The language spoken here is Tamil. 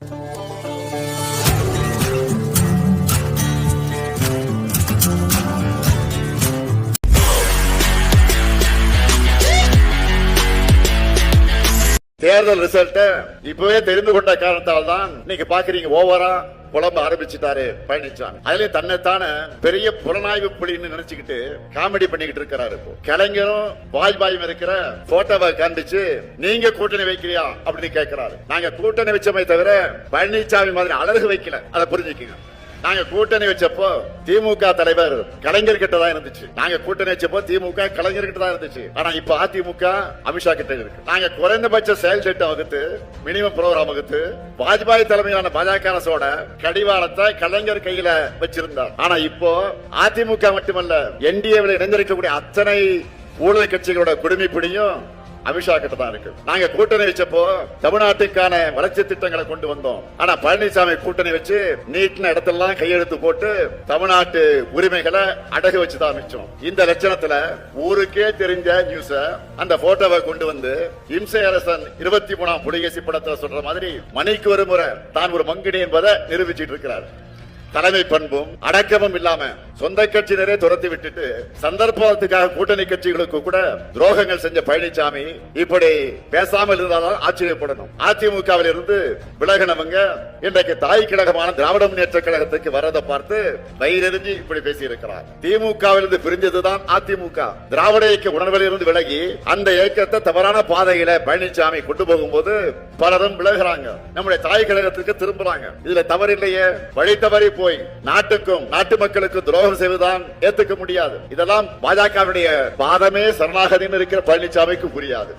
தேர்தல் ரிசல்ட் இப்பவே தெரிந்து கொண்ட காரணத்தால் தான் நீங்க பாக்குறீங்க ஓவரா புலம்ப ஆரம்பிச்சுட்டாரு பழனிசாமி. அதுல தன்னைத்தான பெரிய புலனாய்வு புலின்னு நினைச்சுக்கிட்டு காமெடி பண்ணிக்கிட்டு இருக்கிறாரு. கலைஞரும் வாஜ்பாயும் இருக்கிற போட்டோவை காண்பிச்சு நீங்க கூட்டணி வைக்கிறியா அப்படின்னு கேட்கிறாரு. நாங்க கூட்டணி வச்சமே தவிர பழனிசாமி மாதிரி அழகு வைக்கல, அதை புரிஞ்சுக்கீங்க. நாங்க கூட்டணி வச்சப்போ திமுக தலைவர் கலைஞர் கிட்ட தான் இருந்துச்சு. நாங்க கூட்டணி வச்சப்போ திமுக கலைஞர் கிட்ட தான் இருந்துச்சு. ஆனா இப்ப அதிமுக அமித்ஷா கிட்ட இருக்கு. நாங்க குறைந்தபட்ச செயல் திட்டம் வகுத்து மினிமம் ப்ரோகிராம் வகுத்து வாஜ்பாய் தலைமையிலான பாஜக அரசோட கடிவாளத்தை கலைஞர் கையில வச்சிருந்தார். ஆனா இப்போ அதிமுக மட்டுமல்ல, என்டிஏவில் இணைந்திருக்கக்கூடிய அத்தனை ஊழல் கட்சிகளோட குடுமிப்பிடியும் அமித்ஷா கிட்ட தான் இருக்கு. நாங்க கூட்டணி வச்சப்போ தமிழ்நாட்டுக்கான வளர்ச்சி திட்டங்களை கொண்டு வந்தோம். ஆனா பழனிசாமி கூட்டணி வச்சு நீட்டின இடத்தெல்லாம் கையெழுத்து போட்டு தமிழ்நாட்டு உரிமைகளை அடகு வச்சுதான் அமைச்சோம். இந்த லட்சணத்துல ஊருக்கே தெரிஞ்ச நியூஸ அந்த போட்டோவை கொண்டு வந்து இம்சை அரசன் 23ஆம் புலிகேசி படத்தை சொல்ற மாதிரி மணிக்கு ஒரு முறை தான் ஒரு மங்கினி என்பதை நிரூபிச்சிட்டு இருக்கிறார். தலைமை பண்பும் அடக்கமும் இல்லாம சொந்த கட்சியினரே துரத்தி விட்டுட்டு சந்தர்ப்பத்துக்காக கூட்டணி கட்சிகளுக்கு கூட துரோகங்கள் செஞ்ச பழனிசாமி இப்படி பேசாமல் இருந்தாலும் ஆச்சரியப்படணும். அதிமுகவில் இருந்து விலகினவங்க இன்றைக்கு தாய் கழகமான திராவிட முன்னேற்ற கழகத்துக்கு வரதை பார்த்து வயிறெறிஞ்சி இப்படி பேசி இருக்கிறார். திமுகவில் இருந்து பிரிஞ்சதுதான் அதிமுக. திராவிட இயக்க உணர்வில் இருந்து விலகி அந்த இயக்கத்தை தவறான பாதையில பழனிசாமி கொண்டு போகும்போது பலரும் விலகிறாங்க, நம்முடைய தாய் கழகத்துக்கு திரும்புறாங்க. இதுல தவறில்லையே. வழி தவறி போய் நாட்டுக்கும் நாட்டு மக்களுக்கும் துரோகம் செய்வதுதான் ஏத்துக்க முடியாது. இதெல்லாம் பாஜகவுடைய பாதமே சரணாகதின்னு இருக்கிற பழனிசாமிக்கு புரியாது.